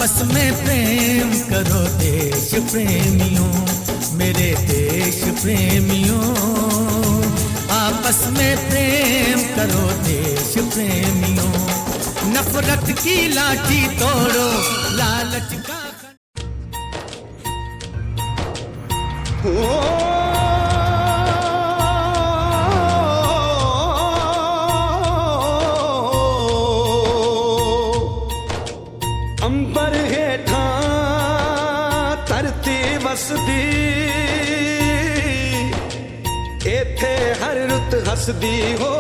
आपस में प्रेम करो देश प्रेमियों, मेरे देश प्रेमियों। आपस में प्रेम करो देश प्रेमियों, नफरत की लाठी तोड़ो, लालच का अंबर हेठा धरती वसदी, एथे हर रुत हसदी हो।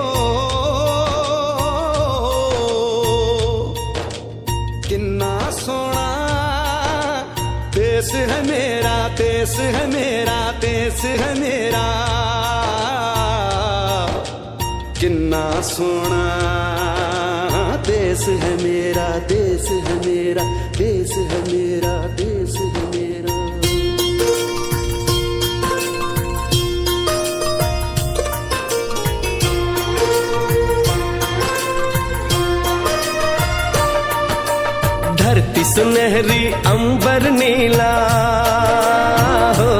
किन्ना सोना देश है मेरा, देश है मेरा, देश है मेरा। किन्ना सोना देश है मेरा, देश है मेरा, देश है मेरा, देश है मेरा। धरती सुनहरी अंबर नीला हो,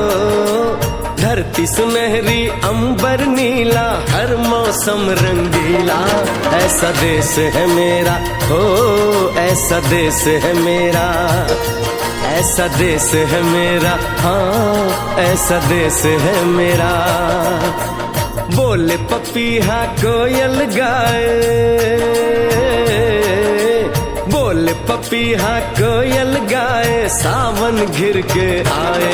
धरती सुनहरी अंबर नीला, हर मौसम रंगीला। ऐसा देश है मेरा हो, ऐसा देश है मेरा, ऐसा देश है मेरा, हाँ ऐसा देश है मेरा। बोले पपीहा कोयल गाए, बोले पपीहा कोयल गाए, सावन घिर के आए।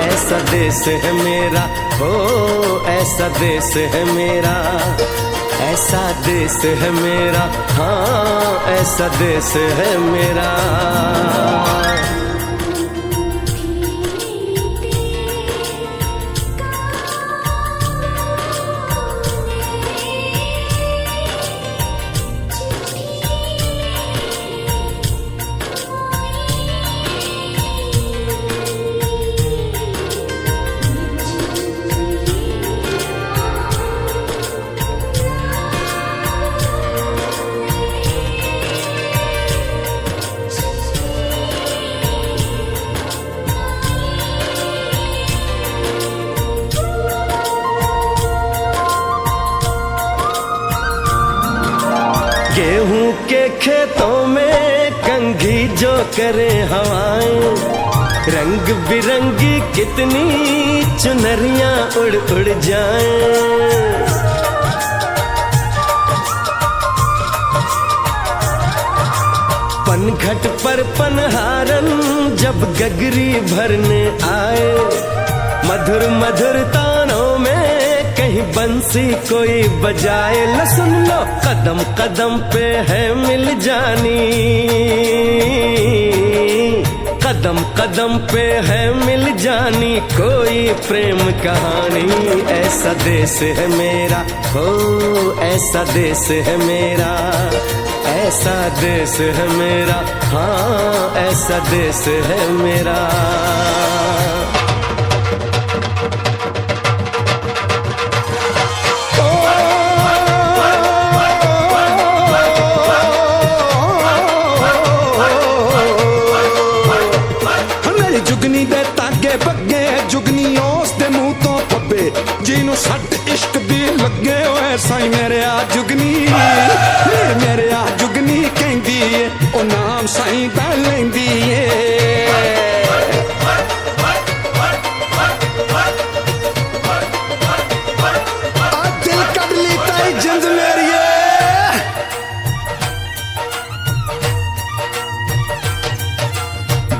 ऐसा देश है मेरा हो, ऐसा देश है मेरा, ऐसा देश है मेरा, हाँ ऐसा देश है मेरा। गेहूं के खेतों में कंघी जो करे हवाएं, रंग बिरंगी कितनी चुनरियां उड़ उड़ जाएं। पनघट पर पनहारन जब गगरी भरने आए, मधुर मधुर तानों में कहीं बंसी कोई बजाए। लो सुन लो कदम कदम पे है मिल जानी, कदम कदम पे है मिल जानी कोई प्रेम कहानी। ऐसा देश है मेरा हो, ऐसा देश है मेरा, ऐसा देश है मेरा, हाँ ऐसा देश है मेरा। जुगनी दे तागे बगे, जुगनी उस दे मुंह तो फब्बे, जिन्हों सट इश्क दी लगे होए साई मेरे आ जुगनी, मेरे आ जुगनी कहंदी है ओ नाम साई दा लैंदी है। आ दिल कद ली ताई जिंद मेरी है।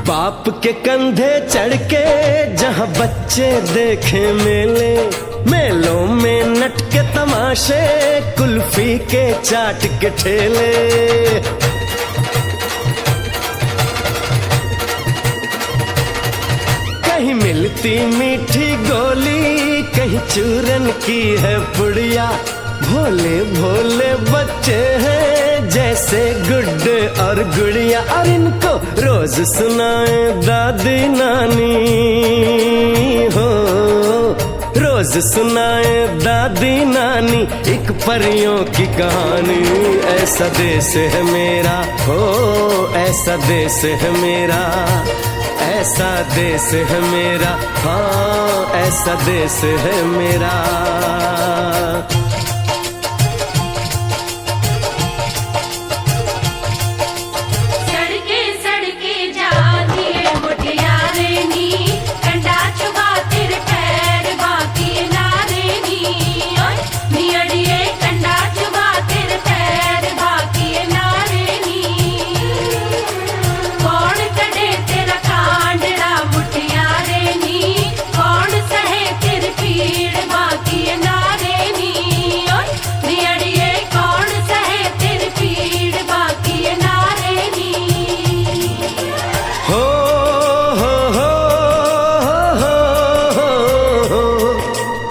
बाप के कंधे चढ़ के जहाँ बच्चे देखे मेले, मेलों में नट के तमाशे, कुल्फी के चाट के ठेले। कहीं मिलती मीठी गोली, कहीं चूरन की है पुड़िया। भोले भोले बच्चे हैं जैसे गुड्डे और गुड़िया, और इनको रोज सुनाए दादी नानी हो। रोज सुनाए दादी नानी एक परियों की कहानी। ऐसा देश है मेरा, हो ऐसा देश है मेरा, ऐसा देश है मेरा, हाँ ऐसा देश है मेरा।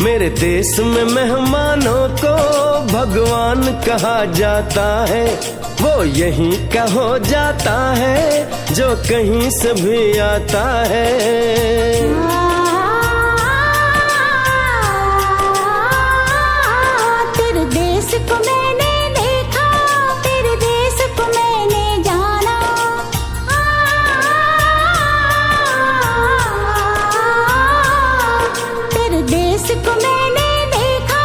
मेरे देश में मेहमानों को भगवान कहा जाता है, वो यहीं का हो जाता है जो कहीं से भी आता है। तेरे देश को मैंने देखा, तेरे देश को मैंने जाना, तेरे देश को मैंने देखा,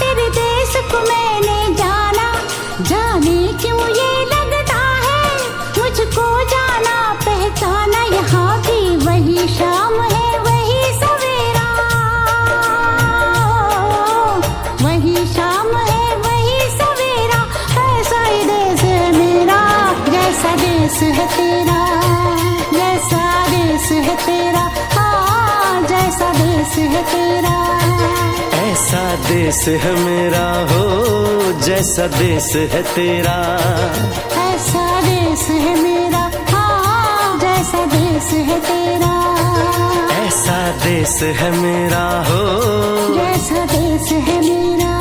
तेरे देश को मैंने जाना। जाने क्यों ये लगता है मुझको जाना पहचाना, यहाँ भी वही शाम है वही सवेरा, वही शाम है वही सवेरा। ऐसा ही देश है मेरा, जैसा देश है तेरा, जैसा देश है तेरा, हाँ जैसा देश है तेरा। ऐसा देश है मेरा, हो जैसा देश है तेरा, ऐसा देश है मेरा, हाँ जैसा देश है तेरा। ऐसा देश है मेरा, हो जैसा देश है मेरा।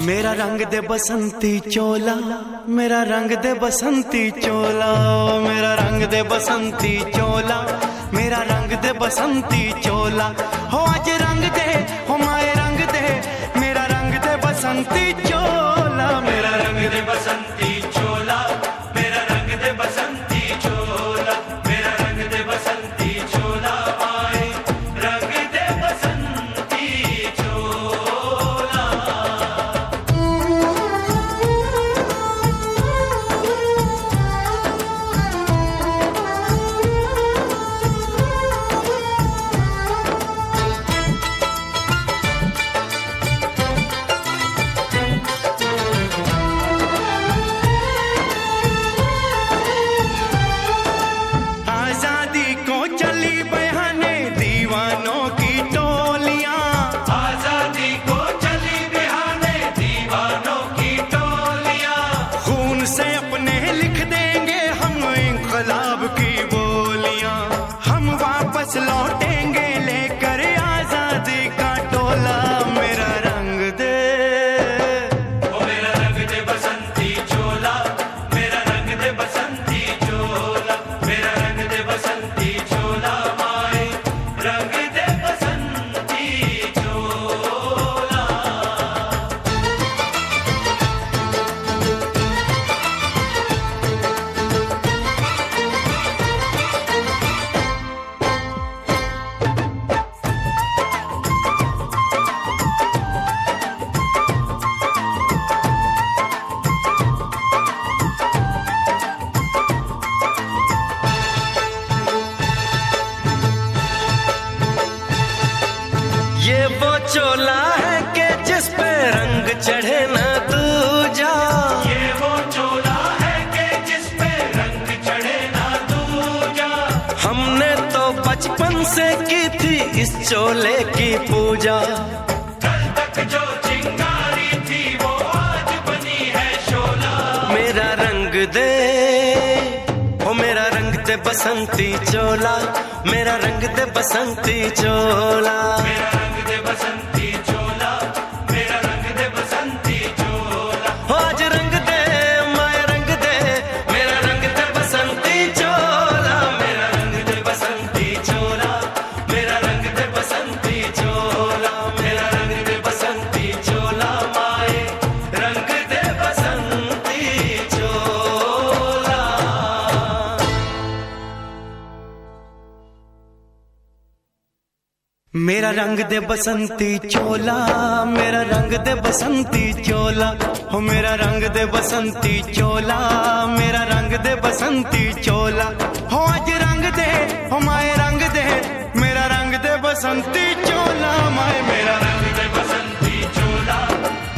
मेरा रंग दे बसंती चोला, मेरा रंग दे बसंती चोला, मेरा रंग दे बसंती चोला, मेरा रंग दे बसंती चोला। हो आज रंग दे, हो माए रंग दे, मेरा रंग दे बसंती चोला, मेरा रंग दे बसंती चोला, मेरा रंग दे बसंती चोला, मेरा रंग दे बसंती चोला, माए रंग दे बसंती चोला। लौटेंगे लेकर आजादी का टोला। मेरा रंग दे, ओ मेरा रंग दे बसंती चोला, मेरा रंग दे बसंती चोला, मेरा रंग दे बसंती चोला, माए रंग दे बसंती चोला। ये वो चोला है कि जिस पे रंग चढ़े ना दूजा, ये वो चोला है कि जिस पे रंग चढ़े ना दूजा। हमने तो बचपन से की थी इस चोले की पूजा। कल तक जो चिंगारी थी वो आज बनी है शोला। मेरा रंग दे, ओ मेरा रंग दे बसंती चोला, मेरा रंग दे बसंती चोला, मेरा रंग दे बसंती चोला, मेरा रंग दे बसंती चोला। मेरा रंग दे बसंती चोला, मेरा रंग दे बसंती चोला, हो मेरा रंग दे बसंती चोला, मेरा रंग दे बसंती चोला, हो अज रंग दे, हो माए रंग दे, मेरा रंग दे बसंती चोला, माए मेरा रंग दे बसंती चोला,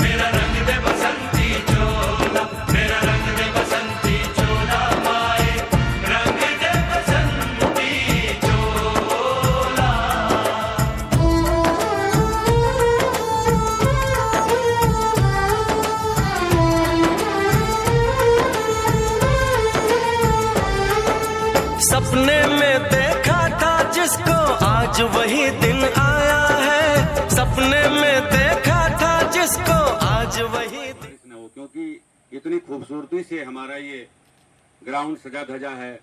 मेरा रंग दे बसंती चोला, मेरा रंग दे बसंती चोला, माए रंग दे बसंती चोला। सपने में देखा था जिसको आज वही दिन आया है, सपने में देखा था जिसको आज वही दिन। न हो, क्योंकि इतनी खूबसूरती से हमारा ये ग्राउंड सजा धजा है।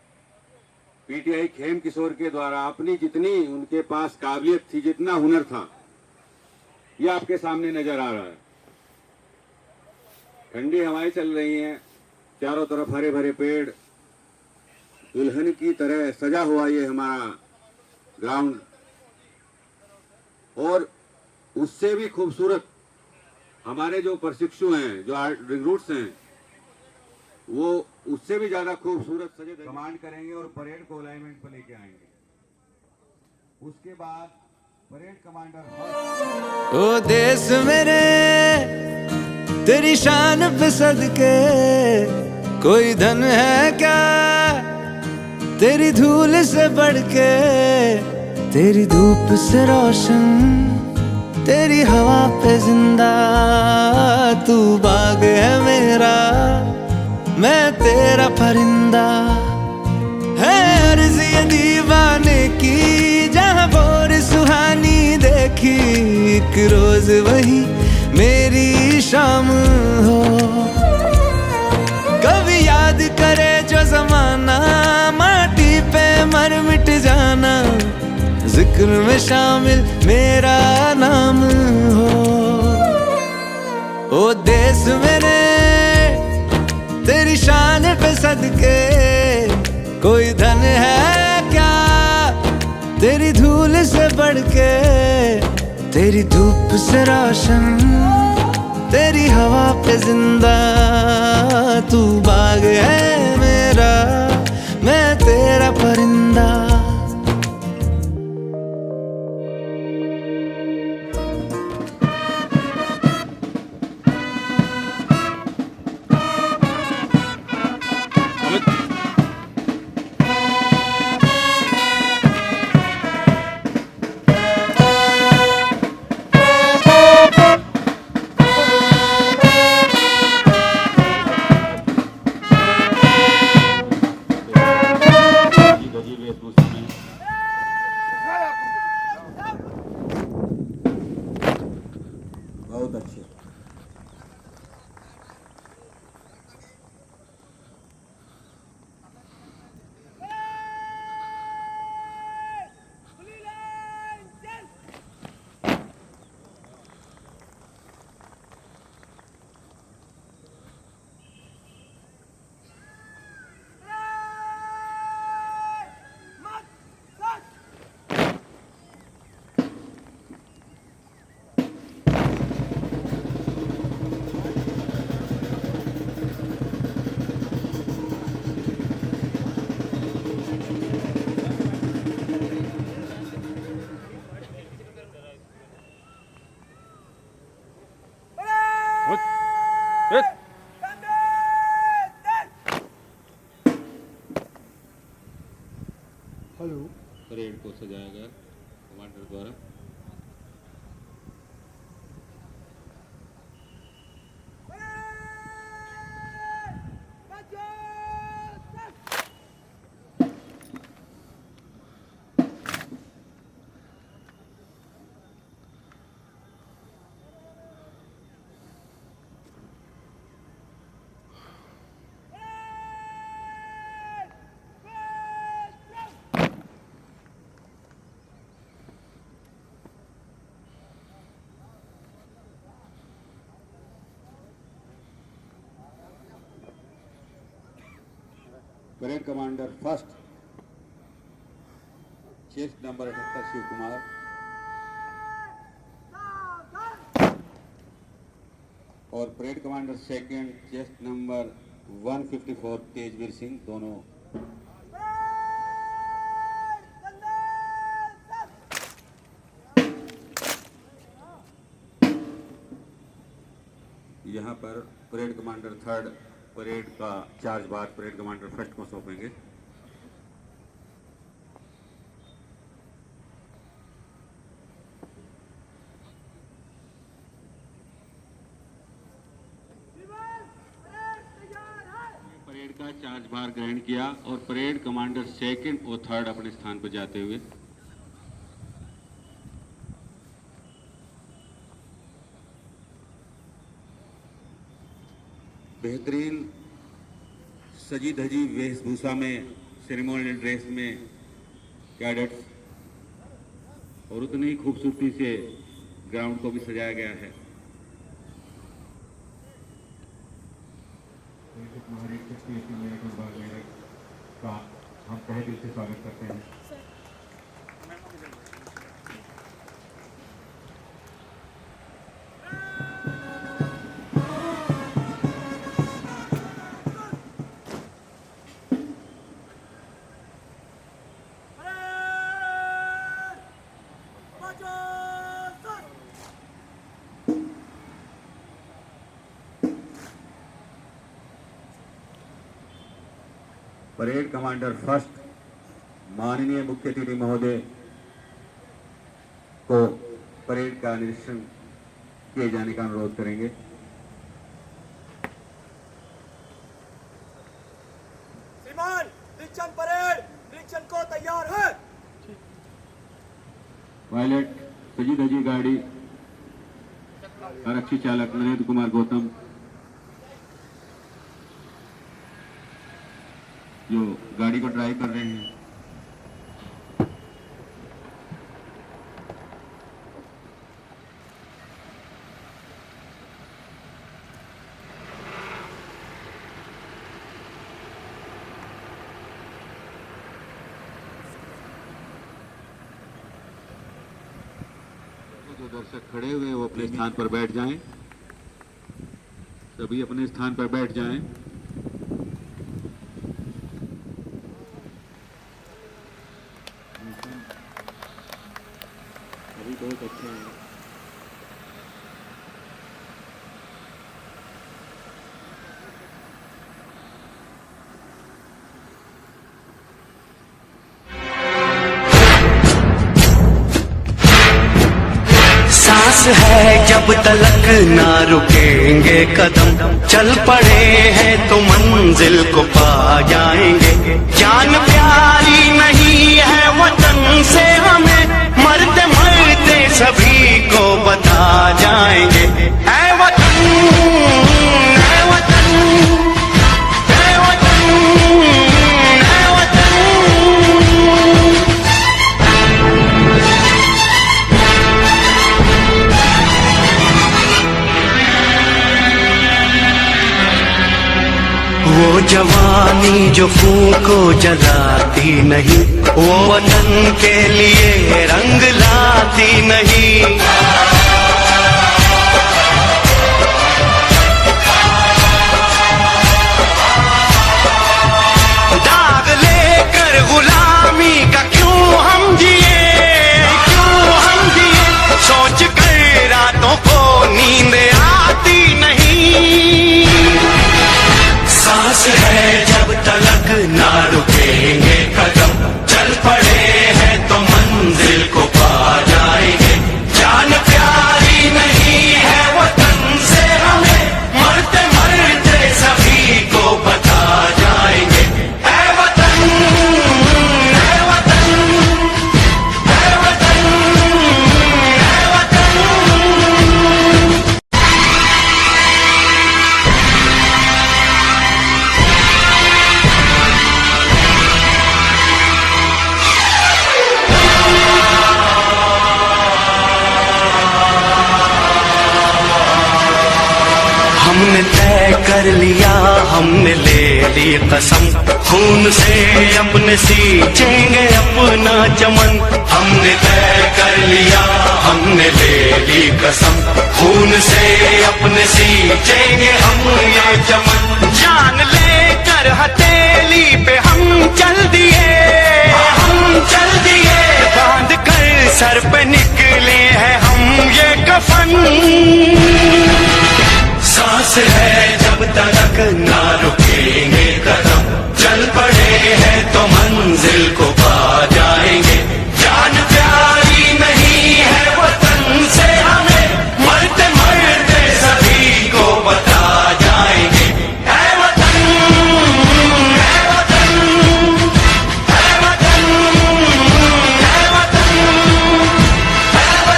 पीटीआई खेम किशोर के द्वारा अपनी जितनी उनके पास काबिलियत थी, जितना हुनर था, ये आपके सामने नजर आ रहा है। ठंडी हवाएं चल रही हैं, चारों तरफ हरे भरे पेड़, दुल्हन की तरह सजा हुआ ये हमारा ग्राउंड, और उससे भी खूबसूरत हमारे जो प्रशिक्षु हैं, जो रिक्रूट्स हैं, वो उससे भी ज्यादा खूबसूरत सजे कमांड करेंगे और परेड को अलाइनमेंट पर लेके आएंगे। उसके बाद परेड कमांडर ओ देश मेरे तेरी शान पे सदके, कोई धन है क्या तेरी धूल से बढ़ के, तेरी धूप से रोशन, तेरी हवा पे जिंदा, तू बाग है मेरा, मैं तेरा परिंदा। है अर्ज़ ये दीवाने की, जहाँ बोर सुहानी देखी, एक रोज वही मेरी शाम हो। कभी याद करे जो जमाना, माटी पे मर मिट जाना, जिक्र में शामिल मेरा नाम हो। ओ देश मेरे तेरी शान पे सदके, कोई धन है क्या तेरी धूल से बढ़ के, तेरी धूप से रोशन, तेरी हवा पे जिंदा, तू बाग है मेरा, मैं तेरा परिंदा। बहुत अच्छे। परेड को सजाया गया कमांडर द्वारा। Parade commander first chest number 78 Shiv Kumar. और parade commander second chest number 154 Tejveer Singh दोनों यहाँ पर परेड कमांडर थर्ड परेड का चार्ज बार परेड कमांडर फर्स्ट को सौंपेंगे। परेड का चार्ज बार ग्रहण किया और परेड कमांडर सेकंड और थर्ड अपने स्थान पर जाते हुए बेहतरीन सजी धजी वेशभूषा में सेरेमोनियल ड्रेस में कैडेट्स और उतनी ही खूबसूरती से ग्राउंड को भी सजाया गया है। का हम तहे दिल से स्वागत करते हैं। परेड कमांडर फर्स्ट माननीय मुख्य अतिथि महोदय को परेड का निरीक्षण किए जाने का अनुरोध करेंगे। श्रीमान निरीक्षण परेड निरीक्षण को तैयार है। पायलट सजी धजी गाड़ी आरक्षी चालक नरेंद्र कुमार गौतम जो गाड़ी को ड्राइव कर रहे हैं। जो दर्शक खड़े हुए वो अपने स्थान पर बैठ जाएं। सभी अपने स्थान पर बैठ जाएं। अभी बहुत अच्छे हैं। सांस है जब तलक ना रुकेंगे कदम, चल पड़े हैं तो मंजिल को पा जाएंगे। जान प्यारी नहीं है वतन से हमें, मरते मरते सभी को बता जाएंगे। ऐ वतन, ऐ वतन, ऐ वतन, ऐ वतन। वो जवानी जो फूको जलाती नहीं, वो वतन के लिए रंग लाती नहीं। दाग लेकर गुलामी का क्यों हम जिए, क्यों हम जिए, सोच कर रातों को नींद आती नहीं। सांस है जब तलक ना रुकेंगे कदम, चल पड़े हैं तो मंजिल को पा जाएंगे। जान प्यारी नहीं है वतन से हमें, मरते मरते सभी को बता जाएंगे। ऐ वतन, ऐ वतन, ऐ वतन, ऐ वतन। हमने तय कर लिया, हमने ले ली कसम, खून से अपने सींचेंगे अपना चमन। हमने तय कर लिया, हमने ले ली कसम, खून से अपने सींचेंगे लिए है हम ये कफन। सांस है जब तक ना रुकेंगे कदम, चल पड़े हैं तो मंजिल को पा जाएंगे। जान प्यारी नहीं है वतन से हमें, मरते मरते सभी को बता जाएंगे। है वतन, है वतन, है वतन, है वतन, है वतन, है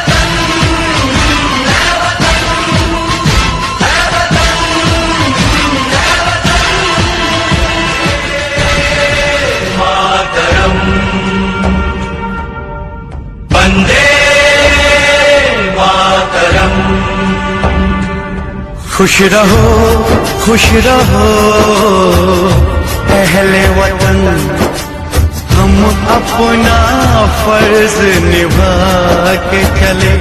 वतन, है वतन, है वतन। मातरम, वंदे मातरम। खुश रहो अहले वतन, हम अपना फर्ज निभा के चले,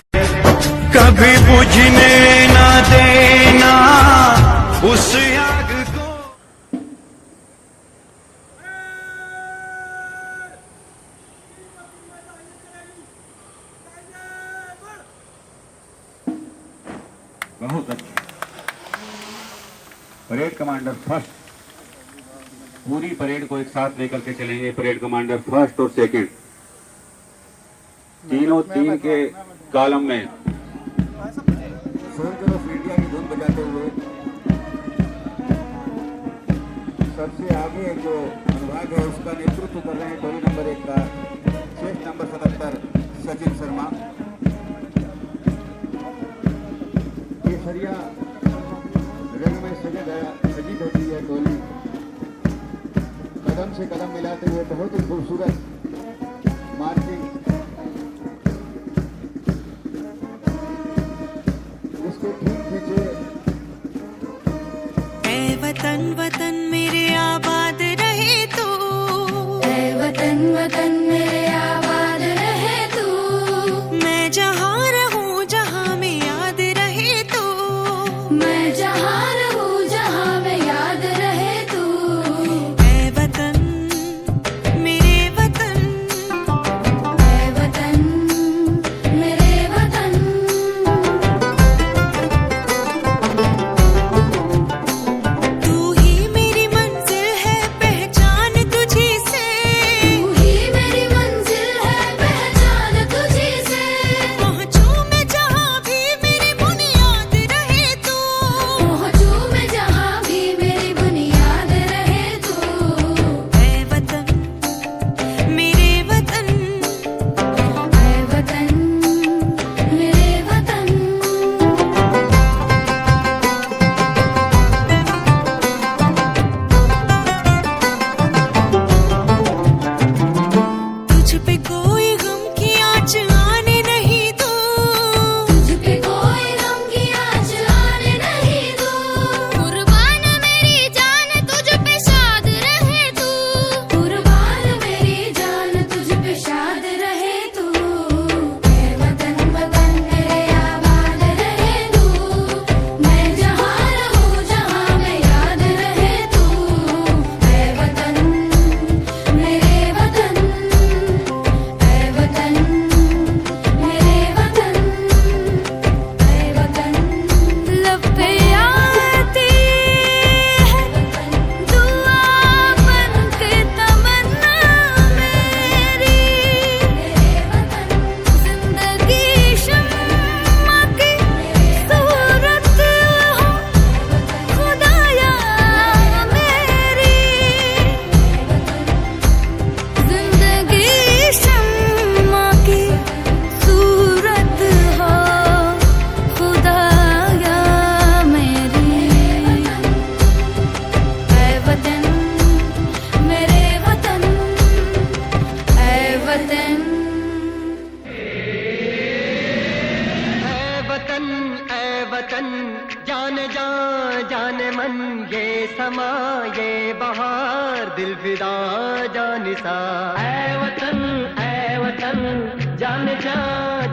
कभी बुझने ना देना उस आग को। बहुत अच्छा। परेड कमांडर फर्स्ट, पूरी परेड को एक साथ लेकर के चलेंगे। परेड कमांडर फर्स्ट और सेकंड तीनों तीन के कॉलम में सोल्जर ऑफ इंडिया की धुन बजाते हुए सबसे आगे जो अनुभाग है उसका नेतृत्व कर रहे हैं टोली नंबर 1 का चेस्ट नंबर 77 सचिन शर्मा। केसरिया रंग में सजी होती है टोली, कदम से कदम मिलाते हुए बहुत ही खूबसूरत मार्चिंग। इसके ठीक पीछे ऐ वतन वतन मेरे आबाद रहे तू, ऐ वतन वतन मेरे आबाद रहे तू। मैं जहाँ रहूँ जहाँ में याद रहे तू, मैं जहाँ रहूँ जहाँ में याद रहे तू। ऐ वतन मेरे वतन, ऐ वतन मेरे वतन। तू ही मेरी मंजिल है पहचान तुझी से, तू ही मेरी मंजिल है पहचान तुझी से। पहुँचूं मैं जहाँ भी मेरी बुनियाद रहे तू, पहुँचूं मैं जहाँ भी मेरी बुनियाद रहे तू। ऐ वतन मेरे वतन, ऐ वतन मेरे वतन। तुझ पे कोई गम की आँच आने नहीं दूँ, तुझ पे कोई गम की आँच आने नहीं दूँ। कुर्बान मेरी जान तुझ पे शाद रहे तू, कुर्बान मेरी जान तुझ पे शाद रहे तू। ऐ वतन वतन मेरे आबाद रहे तू, मैं जहाँ रहूँ जहाँ में याद रहे तू। ऐ वतन मेरे वतन, ऐ वतन मेरे वतन, ऐ वतन। लब पे आती है दुआ बन के तमन्ना मेरी, मेरे वतन। जिंदगी शम्मा की सूरत हो खुदाया मेरी, जिंदगी शम्मा की सूरत हो खुदाया मेरी। ऐ वतन मेरे वतन, ऐ वतन। ऐ वतन जाने जा जाने मन, ये समा ये बहार दिल फिदा जानिसा। ऐ वतन जाने जा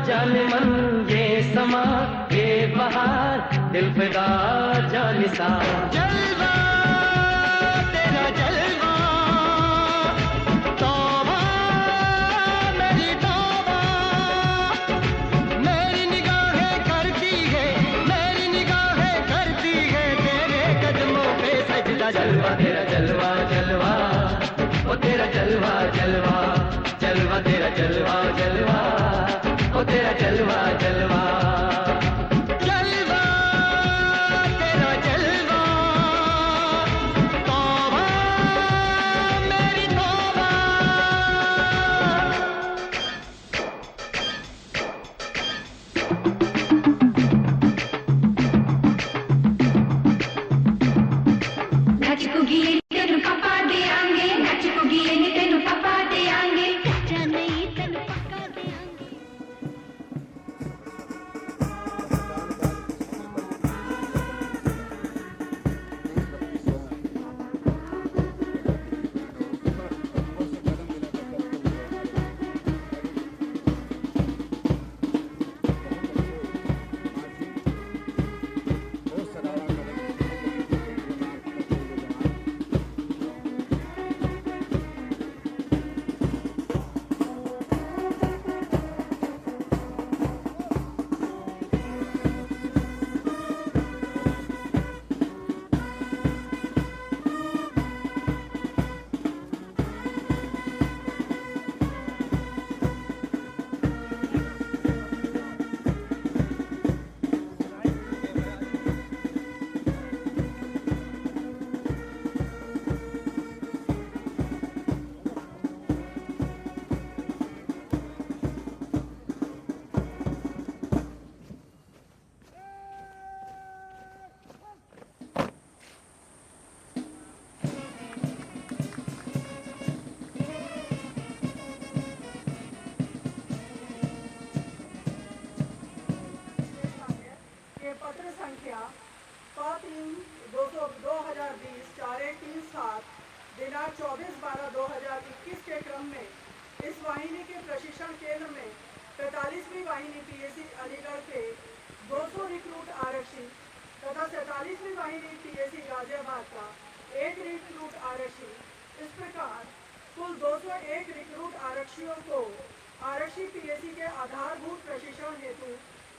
जाने मन, ये समा ये बहार दिल फिदा जानिसा। जलवा तेरा जलवा, तौबा मेरी तौबा, तेरा जलवा तेरा जलवा जलवा, ओ तेरा जलवा जलवा जलवा, तेरा जलवा जलवा, ओ तेरा जलवा जलवा जलवा, तेरा जलवा, तौबा मेरी तौबा। नाचकोगी तेनु पापा दे आंगे, नाचकोगी तेनु पापा दे आंगे, कच्चा नहीं तेनु पक्का दे आंगे। के पत्र संख्या 2020 4137 दिनांक 24/12/2021 के क्रम में इस वाहिनी के प्रशिक्षण केंद्र में 45वीं वाहिनी पीएसी अलीगढ़ के 200 रिक्रूट आरक्षी तथा 47वीं वाहिनी पीएसी गाजियाबाद का 1 रिक्रूट आरक्षी, इस प्रकार कुल 201 रिक्रूट आरक्षियों को आरक्षी पीएसी के आधारभूत प्रशिक्षण हेतु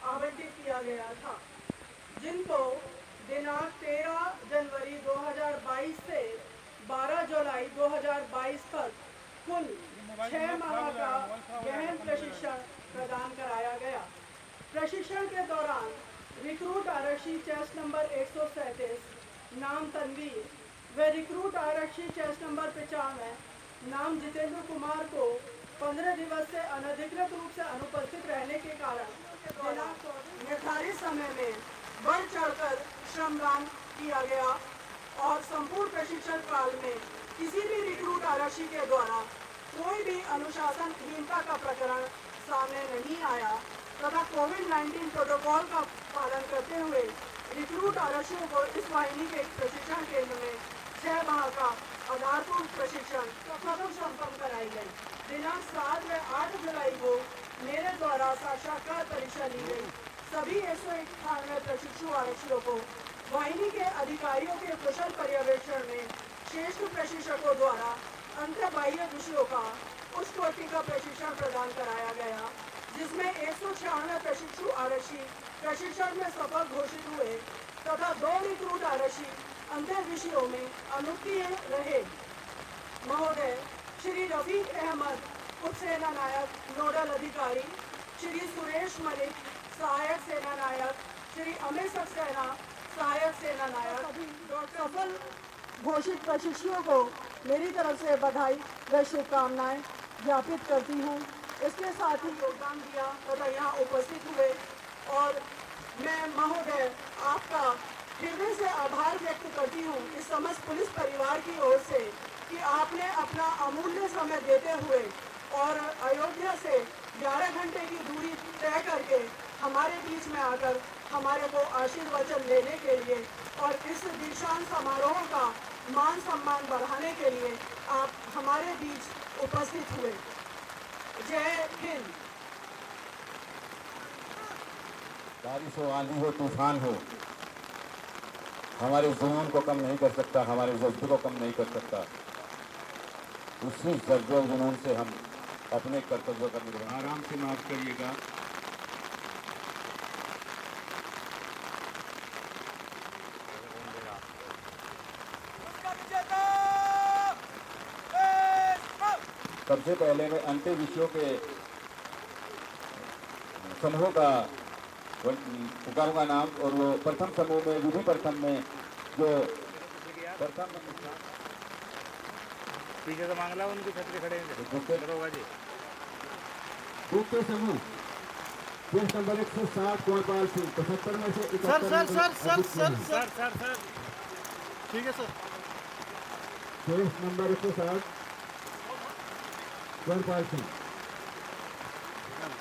आवंटित किया गया था, जिनको दिनांक 13 जनवरी 2022 से 12 जुलाई 2022 तक कुल 6 माह का गहन प्रशिक्षण प्रदान कराया गया। प्रशिक्षण के दौरान रिक्रूट आरक्षी चेस्ट नंबर 137 नाम तनवीर व रिक्रूट आरक्षी चेस्ट नंबर 95 नाम जितेंद्र कुमार को 15 दिवस से अनधिकृत रूप से अनुपस्थित रहने के कारण निर्धारित समय में बढ़ चढ़कर श्रमदान किया गया और संपूर्ण प्रशिक्षण काल में किसी भी रिक्रूट आरक्षी के द्वारा कोई भी अनुशासनहीनता का प्रकरण सामने नहीं आया तथा कोविड-19 प्रोटोकॉल का पालन करते हुए रिक्रूट आरक्षियों को इस वाहिनी के प्रशिक्षण केंद्र में 6 माह का आधारभूत प्रशिक्षण प्रथम संपन्न कराई गई। दिनांक 7 व 8 जुलाई को मेरे द्वारा साक्षात्कार परीक्षा ली गई। सभी 191 प्रशिक्षु आरक्षियों को वाहिनी के अधिकारियों के कुशल पर्यवेक्षण में श्रेष्ठ प्रशिक्षकों द्वारा अंतर्बाह्य विषयों का उच्च कोटि का प्रशिक्षण प्रदान कराया गया, जिसमें 196 प्रशिक्षु आरक्षी प्रशिक्षण में सफल घोषित हुए तथा 2 रिक्रूट आरक्षी अंतर विषयों में अनुत्तीर्ण रहे। महोदय श्री रफीक अहमद उप सेना नायक नोडल अधिकारी, श्री सुरेश मलिक सहायक सेना नायक, श्री अमित सक्सेना सहायक सेना नायक, सफल घोषित प्रशिक्षुओं को मेरी तरफ से बधाई व शुभकामनाएं ज्ञापित करती हूँ। इसके साथ ही योगदान दिया तथा यहाँ उपस्थित हुए और मैं महोदय आपका हृदय से आभार व्यक्त करती हूँ इस समस्त पुलिस परिवार की ओर से कि आपने अपना अमूल्य समय देते हुए और अयोध्या से 11 घंटे की दूरी तय करके हमारे बीच में आकर हमारे को आशीर्वचन लेने के लिए और इस दीक्षांत समारोह का मान सम्मान बढ़ाने के लिए आप हमारे बीच उपस्थित हुए। जय हिंद। बारिश हो, आंधी हो, तूफान हो, हमारे जुनून को कम नहीं कर सकता, हमारे जज्बे को कम नहीं कर सकता। उसी जज्बे और जुनून से हम अपने कर्तव्य का निर्वहन। आराम से माफ करिएगा। सबसे पहले मैं अंत्य विषयों के समूह का पुकारूंगा नाम, और वो प्रथम समूह में विधि प्रथम में जो प्रथम पीछे से मांगला उनकी छतरी खड़े हैं जी। दूसरे समूह केस नंबर 160 कुंवरपाल सिंह 75 में से 71 ठीक है sir. Case number 160 Kunwarpal Singh,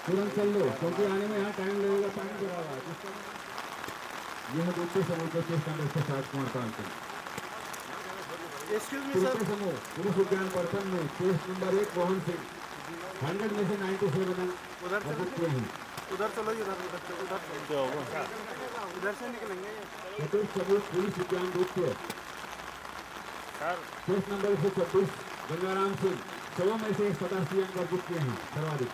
तुरंत चल लो क्योंकि आने में यहाँ टाइम लगेगा, पानी गिरा हुआ है। यह दूसरे समूह के case number 160 Kunwarpal Singh. Excuse me तृतीय सर। समूह पुरुष उद्यान प्रथम में केस नंबर 1 मोहन सिंह 100 में से 97 उधर चलो, किए हैं। उधर चलो, उधर से निकलेंगे। चतुर्थ समूह पुलिस उद्यान द्वितीय केस नंबर 126 गंगाराम सिंह 100 में से 87 अंक अर्जित किए हैं, सर्वाधिक।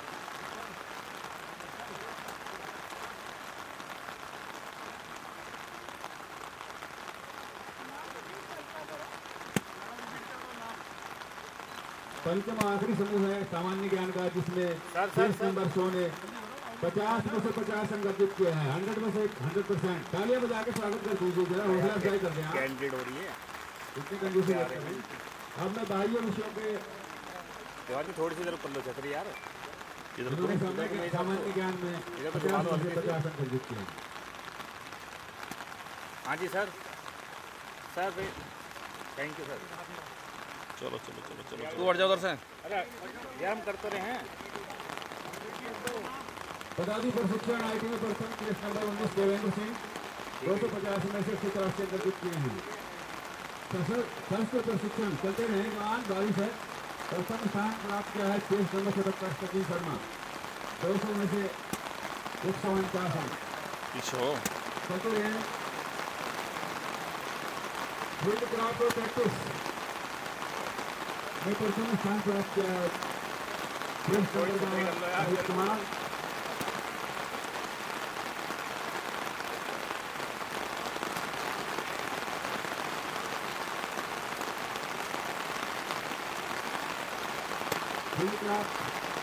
पंचम आखिरी समूह है सामान्य ज्ञान का, जिसमें केस नंबर 100 ने 50 में से 50 अंक अर्जित किए हैं, 100 में से 100%। तालियां बजा के स्वागत कर दीजिए, जरा हौसला अफजाई कर दें। कैंडिडेट हो रही है इतने कंजूसी करते हैं। अब मैं बाह्य विषयों के थोड़ी सी इधर कर लो छतरी यार। इन्होंने सामान्य ज्ञान में 50 में से 50 अंक अर्जित किए हैं। हाँ जी sir, sir thank you sir. चलो चलो चलो चलो तू हट जाओ उधर से। अरे ये हम करते रहे हैं। पदाधिकारी प्रशिक्षण आईटी में प्रथम केस नंबर 19 देवेंद्र सिंह 250 में से 183 अंक अर्जित किए हैं। संस्कृत प्रशिक्षण चलते रहे जवान 22 है, प्रथम स्थान प्राप्त किया है केस नंबर 77 सचिन शर्मा 200 में से 149 अंक। पीछे हो चलते रहे फील्ड क्राफ्ट और प्रैक्टिस में प्रथम स्थान प्राप्त किया है case number Amit Kumar.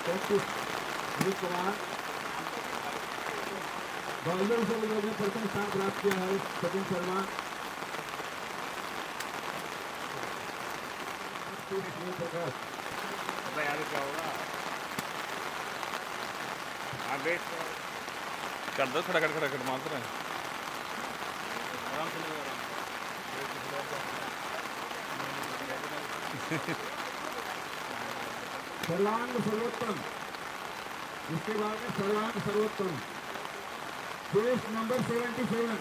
Practice Amit Kumar बालियों से ने प्रथम स्थान प्राप्त किया है सचिन शर्मा। आगे क्या होगा? हाँ बेट कर दो, खड़ा मारते रहे। आराम से सर्वांग सर्वोत्तम, इसके बाद में सर्वांग सर्वोत्तम केस नंबर 77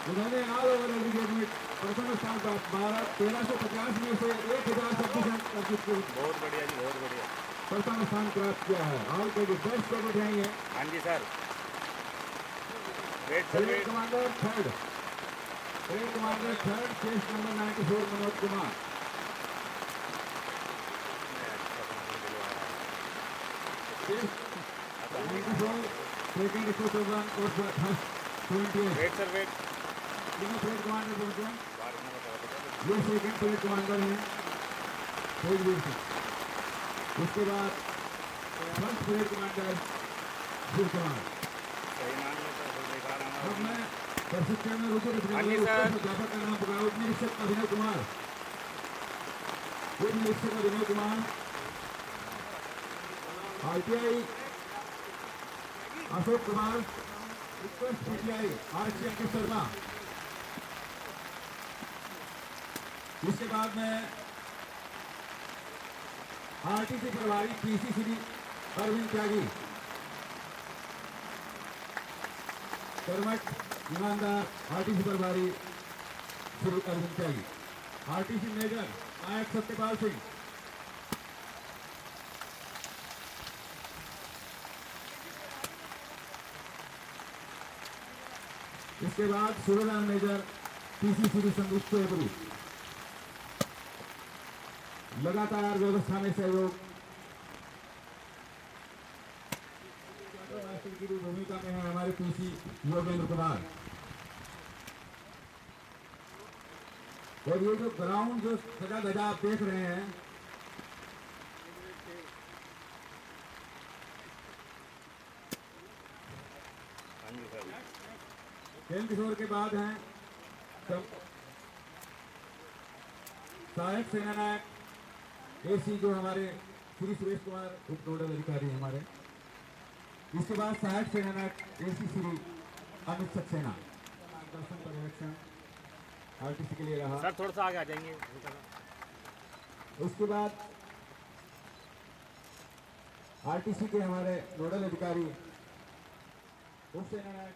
उन्होंने ऑल ओवर एलिगेट में प्रथम स्थान प्राप्त 1350 में से 1026 अंक अर्जित किए। बहुत बढ़िया जी, बहुत बढ़िया। प्रथम स्थान प्राप्त किया है। ऑल के बेस्ट को बैठाएंगे। हाँ जी sir. Wait grade commander third case number 94 Manoj Kumar. Second score और फर्स्ट 28। Wait sir wait. तीनों प्लेट कमांडर बोलते हैं, ये सेकंड प्लेट कमांडर है तेजवीर सिंह। उसके बाद first plate commander Shiv Kumar. अब मैं प्रशिक्षण में रुचि रखने वाले अध्यापक का नाम पुकारा उप निरीक्षक अभिनव कुमार। उप निरीक्षक अभिनव कुमार, ITI अशोक कुमार, उत्कृष्ट PTI RC अंकित शर्मा। इसके बाद में RTC प्रभारी PC श्री अरविंद त्यागी, कर्मठ ईमानदार RTC प्रभारी श्री अरविंद त्यागी। RTC मेजर नायक सत्यपाल सिंह। इसके बाद सूर्यलाल मेजर PC श्री संयुक्त चौधरी। लगातार व्यवस्था में सहयोग की भूमिका में है हमारे PC योगेंद्र कुमार। और ये जो ग्राउंड जो सजा धजा आप देख रहे हैं, खेल किशोर के बाद हैं सहायक सेनानायक एसी जो हमारे श्री सुरेश कुमार उप नोडल अधिकारी हमारे। इसके बाद सहायक सेनानायक एसी श्री अमित सक्सेना मार्गदर्शन पर्यवेक्षण आरटीसी के लिए रहा। सर थोड़ा सा आगे आ जाएंगे। उसके बाद आरटीसी के हमारे नोडल अधिकारी उप सेनानायक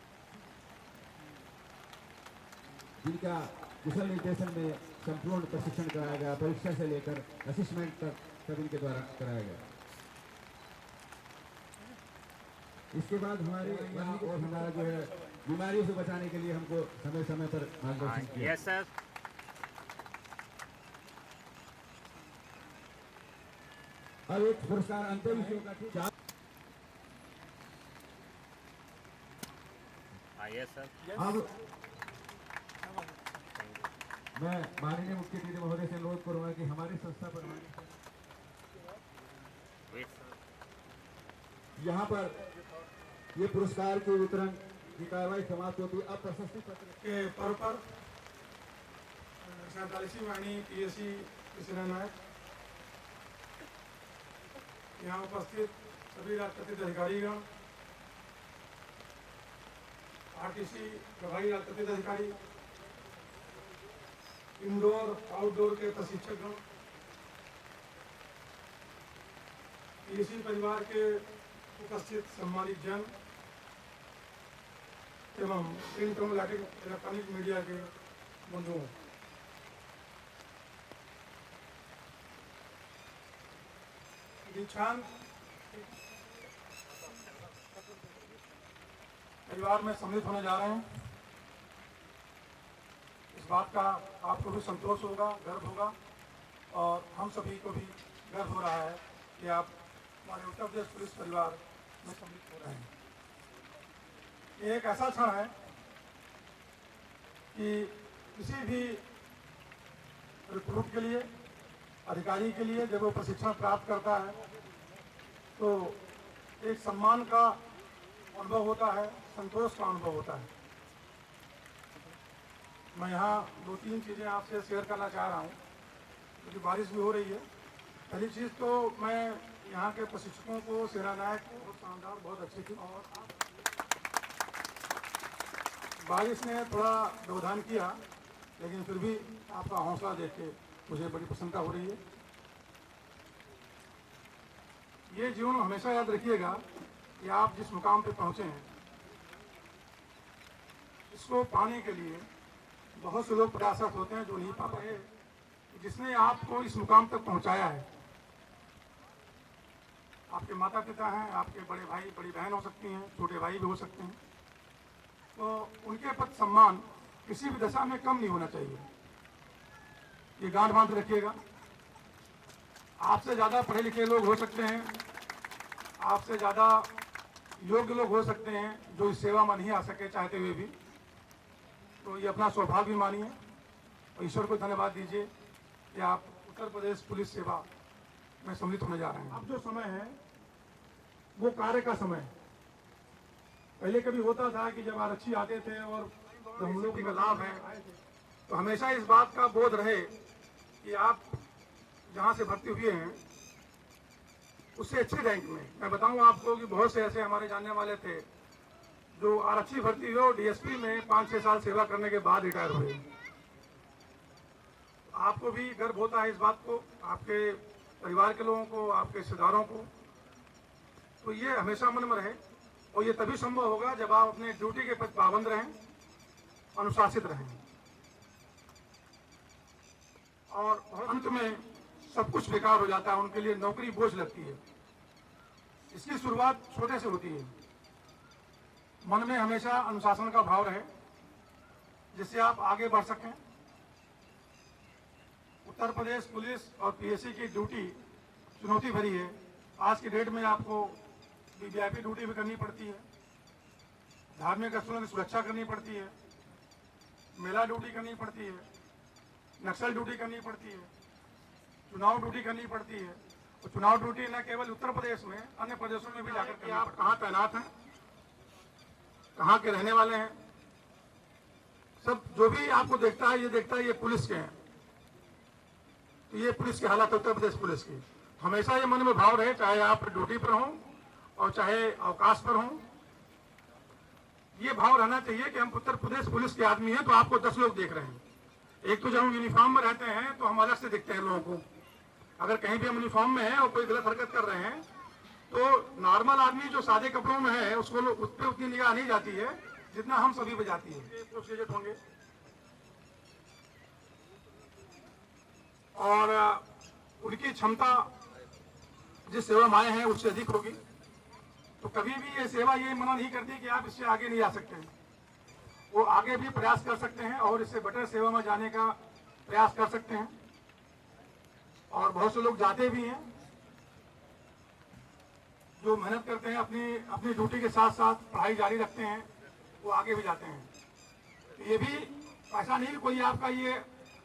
जिनका कुशल निर्देशन में संपूर्ण प्रशिक्षण कराया गया, परीक्षा से लेकर असेसमेंट तक सब इनके द्वारा कराया गया। इसके बाद हमारे यहाँ और हमारा जो है बीमारियों से बचाने के लिए हमको समय समय पर मार्गदर्शन किया। Yes sir. अब एक पुरस्कार अंतिम विषयों का ठीक यस सर। अब मैं माननीय मुख्य अतिथि महोदय से अनुरोध करूंगा कि हमारी संस्था पर यहाँ पर ये पुरस्कार के वितरण की कार्रवाई समाप्त होती है। अब प्रशस्ति पत्र के पर्व पर 47वीं वाहिनी पीएसी सेनानायक यहाँ उपस्थित सभी राजपत्रित अधिकारीगण, आरटीसी प्रभारी राजपत्रित अधिकारी, इंडोर आउटडोर के प्रशिक्षकगण, पीएसी परिवार के उपस्थित सम्मानित जन एवं प्रिंट एवं इलेक्ट्रॉनिक मीडिया के बंधुओं, दीक्षांत परिवार में सम्मिलित होने जा रहे हैं। इस बात का आपको भी संतोष होगा, गर्व होगा और हम सभी को भी गर्व हो रहा है कि आप हमारे उत्तर प्रदेश पुलिस परिवार में सम्मिलित हो रहे हैं। ये एक ऐसा क्षण है कि किसी भी रिक्रूट के लिए, अधिकारी के लिए जब वो प्रशिक्षण प्राप्त करता है तो एक सम्मान का अनुभव होता है, संतोष का अनुभव होता है। मैं यहाँ 2-3 चीज़ें आपसे शेयर करना चाह रहा हूँ क्योंकि बारिश भी हो रही है। पहली चीज़ तो मैं यहाँ के प्रशिक्षकों को, सेनानायक को बहुत शानदार, बहुत अच्छी थी और बारिश ने थोड़ा व्यवधान किया लेकिन फिर भी आपका हौसला देख के मुझे बड़ी प्रसन्नता हो रही है। ये जीवन हमेशा याद रखिएगा कि आप जिस मुकाम पे पहुँचे हैं इसको पाने के लिए बहुत से लोग प्रयासरत होते हैं जो नहीं पा पाए। जिसने आपको इस मुकाम तक पहुँचाया है, आपके माता पिता हैं, आपके बड़े भाई बड़ी बहन हो सकती हैं, छोटे भाई भी हो सकते हैं, तो उनके प्रति सम्मान किसी भी दशा में कम नहीं होना चाहिए। ये गांठ बांध रखिएगा। आपसे ज़्यादा पढ़े लिखे लोग हो सकते हैं, आपसे ज़्यादा योग्य लोग हो सकते हैं जो इस सेवा में नहीं आ सके चाहते हुए भी, तो ये अपना सौभाग्य भी मानिए और ईश्वर को धन्यवाद दीजिए कि आप उत्तर प्रदेश पुलिस सेवा में सम्मिलित होने जा रहे हैं। अब जो समय है वो कार्य का समय। पहले कभी होता था कि जब आरक्षी आते थे और तो हम लोग का लाभ है तो हमेशा इस बात का बोध रहे कि आप जहाँ से भर्ती हुए हैं उससे अच्छे रैंक में। मैं बताऊं आपको कि बहुत से ऐसे हमारे जानने वाले थे जो आरक्षी भर्ती हुए और डीएसपी में 5-6 साल सेवा करने के बाद रिटायर हुए। आपको भी गर्व होता है इस बात को, आपके परिवार के लोगों को, आपके रिश्तेदारों को। तो ये हमेशा मन में रहे और ये तभी संभव होगा जब आप अपने ड्यूटी के प्रति पाबंद रहें, अनुशासित रहें और अंत में सब कुछ बेकार हो जाता है, उनके लिए नौकरी बोझ लगती है। इसकी शुरुआत छोटे से होती है। मन में हमेशा अनुशासन का भाव रहे जिससे आप आगे बढ़ सकें। उत्तर प्रदेश पुलिस और पीएससी की ड्यूटी चुनौती भरी है। आज की डेट में आपको वीवीआईपी ड्यूटी भी करनी पड़ती है, धार्मिक स्थलों की सुरक्षा करनी पड़ती है, मेला ड्यूटी करनी पड़ती है, नक्सल ड्यूटी करनी पड़ती है, चुनाव ड्यूटी करनी पड़ती है। और चुनाव ड्यूटी न केवल उत्तर प्रदेश में, अन्य प्रदेशों में भी जाकर के आप कहाँ तैनात हैं, कहाँ के रहने वाले हैं, सब जो भी आपको देखता है ये पुलिस के हैं। तो ये पुलिस की हालत, उत्तर प्रदेश पुलिस की। हमेशा ये मन में भाव रहे, चाहे आप ड्यूटी पर हों और चाहे अवकाश पर हों, ये भाव रहना चाहिए कि हम उत्तर प्रदेश पुलिस के आदमी हैं तो आपको 10 लोग देख रहे हैं। एक तो जब हम यूनिफॉर्म में रहते हैं तो हम अलग से दिखते हैं लोगों को। अगर कहीं भी हम यूनिफॉर्म में हैं और कोई गलत हरकत कर रहे हैं तो नॉर्मल आदमी जो सादे कपड़ों में है उसको उस पर उतनी निगाह नहीं जाती है जितना हम सभी पे जाती है। पोस्ट ग्रेजुएट होंगे और उनकी क्षमता जिस सेवा में आए हैं उससे अधिक होगी, तो कभी भी ये सेवा ये मना नहीं करती कि आप इससे आगे नहीं जा सकते हैं। वो आगे भी प्रयास कर सकते हैं और इससे बेटर सेवा में जाने का प्रयास कर सकते हैं। और बहुत से लोग जाते भी हैं जो मेहनत करते हैं, अपनी ड्यूटी के साथ साथ पढ़ाई जारी रखते हैं, वो आगे भी जाते हैं। ये भी ऐसा नहीं कोई आपका ये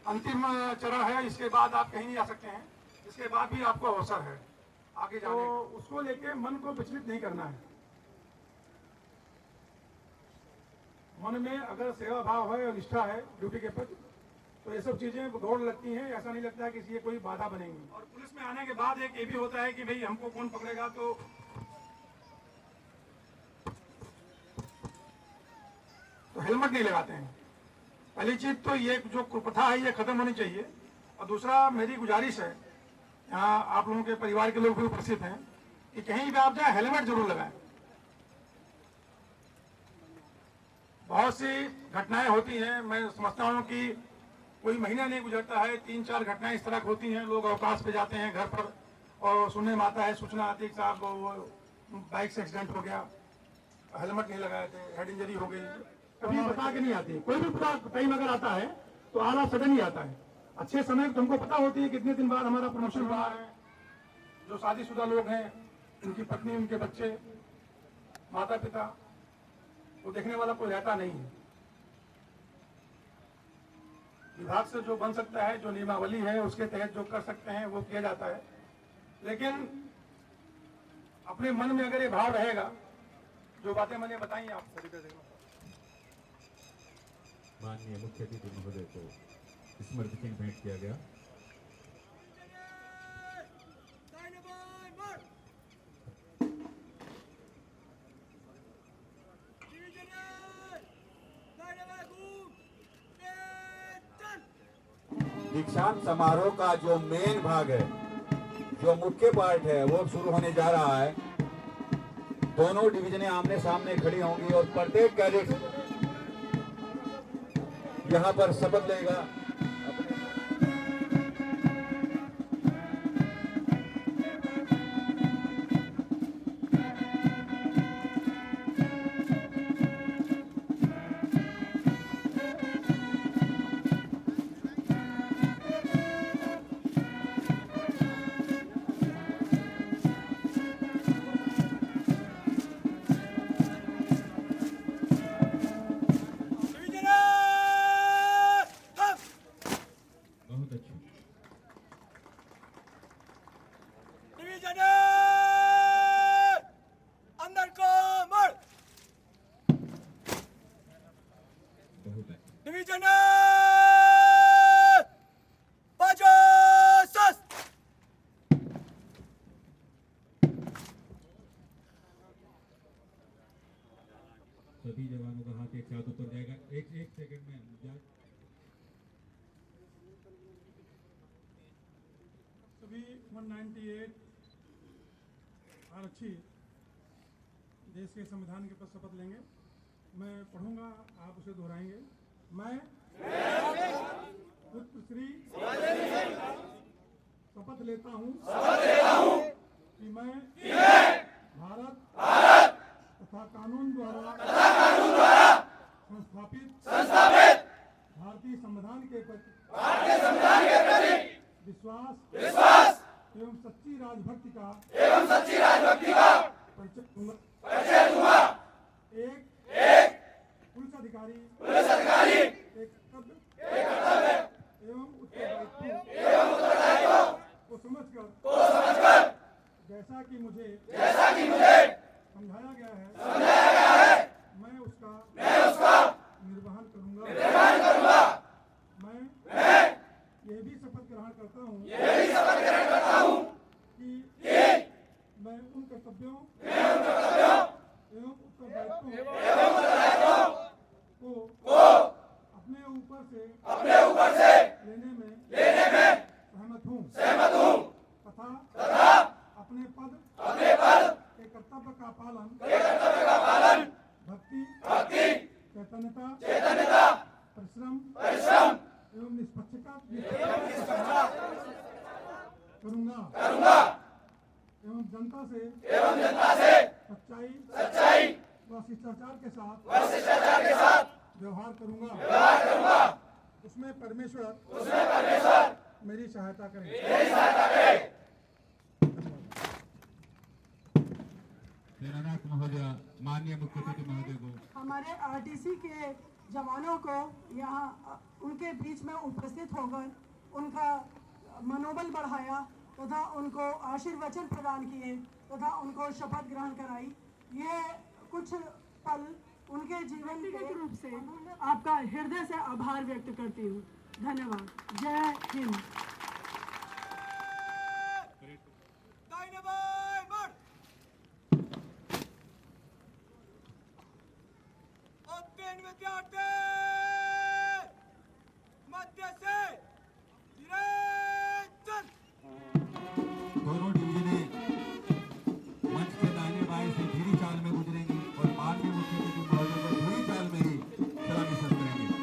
अंतिम चरण है, इसके बाद आप कहीं नहीं जा सकते हैं, इसके बाद भी आपको अवसर है आगे जाने। तो उसको लेके मन को विचलित नहीं करना है। मन में अगर सेवा भाव है और निष्ठा है ड्यूटी के प्रति तो ये सब चीजें दौड़ लगती हैं, ऐसा नहीं लगता है कि ये कोई बाधा बनेंगी। और पुलिस में आने के बाद एक ये भी होता है कि भाई हमको कौन पकड़ेगा, तो हेलमेट नहीं लगाते हैं। पहली चीज तो ये जो कुप्रथा है ये खत्म होनी चाहिए। और दूसरा मेरी गुजारिश है, यहाँ आप लोगों के परिवार के लोग भी उपस्थित हैं, कि कहीं भी आप जाए हेलमेट जरूर लगाएं। बहुत सी घटनाएं होती हैं, मैं समझता हूँ कि कोई महीना नहीं गुजरता है 3-4 घटनाएं इस तरह की होती हैं। लोग अवकाश पे जाते हैं घर पर और सुनने में आता है, सूचना आती है कि साहब वो बाइक से एक्सीडेंट हो गया, हेलमेट नहीं लगाए थे, हेड इंजरी हो गई। कभी बता के नहीं आती, कोई भी टाइम अगर आता है तो आला सडन ही आता है। अच्छे समय तुमको पता होती है कितने दिन बाद हमारा प्रमोशन हुआ है। जो शादीशुदा लोग हैं, उनकी पत्नी, उनके बच्चे, माता पिता, वो देखने वाला कोई रहता नहीं है। विभाग से जो बन सकता है, जो नियमावली है उसके तहत जो कर सकते हैं वो किया जाता है। लेकिन अपने मन में अगर ये भाव रहेगा, जो बातें मैंने बताई आप सभी का देखो। माननीय मुख्य अतिथि महोदय को स्मृति चिन्ह भेंट किया गया। दीक्षांत समारोह का जो मेन भाग है, जो मुख्य पार्ट है, वो शुरू होने जा रहा है। दोनों डिवीजनें आमने सामने खड़ी होंगी और प्रत्येक कैडेट यहाँ पर शपथ लेगा। सभी जवानों का हाथ एक साथ ऊपर जाएगा। एक सेकंड में सभी 198 आरक्षी देश के संविधान के पर शपथ लेंगे। मैं पढ़ूंगा, आप उसे दोहराएंगे। मैं पुत्र श्री शपथ लेता हूँ कि मैं भारत तथा कानून द्वारा संस्थापित भारतीय संविधान के प्रति विश्वास एवं सच्ची राजभक्ति का परिचय दूंगा। एक पुलिस अधिकारी एक कर्तव्य एवं उत्तरदायित्व को समझकर जैसा कि मुझे समझाया गया है मैं उसका निर्वहन करूंगा। चैतन्यता परिश्रम एवं निष्पक्षता करूंगा एवं जनता से सच्चाई व शिष्टाचार के साथ व्यवहार करूंगा उसमें परमेश्वर मेरी सहायता करें। महोदय, माननीय मुख्य अतिथि महोदय को हमारे आरटीसी के जवानों को यहाँ उनके बीच में उपस्थित होकर उनका मनोबल बढ़ाया तथा उनको आशीर्वचन प्रदान किए तथा उनको शपथ ग्रहण कराई। ये कुछ पल उनके जीवन के रूप से आपका हृदय से आभार व्यक्त करती हूँ। धन्यवाद। जय हिंद। दोनों डिवीजनें मंच के दाहिने बाएं से धीरे चाल में गुजरेंगी और माननीय मुख्य अतिथि महोदय को धीरे चाल में ही सलामी सर्व करेंगे।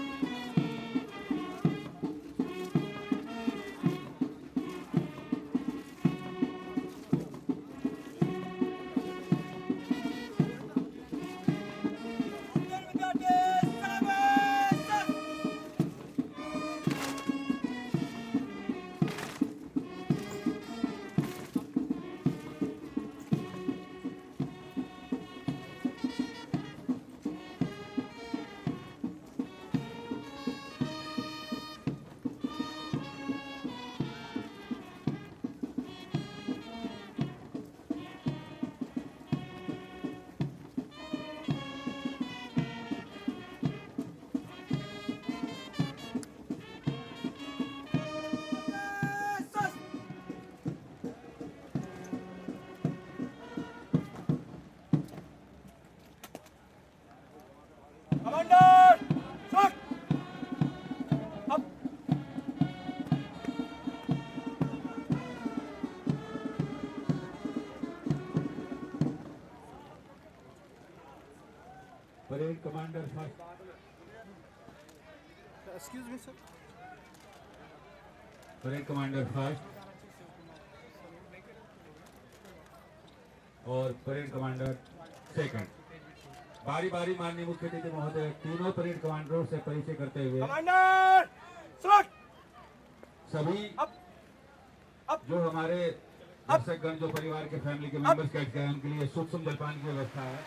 Parade commander first. Excuse me sir. Parade commander first और परेड कमांडर सेकंड। बारी बारी माननीय मुख्य अतिथि महोदय तीनों परेड कमांडरों से परिचय करते हुए सभी जो हमारे दर्शकगण जो परिवार के फैमिली के मेंबर्स कैट गए उनके लिए सूक्ष्म जलपान की व्यवस्था है।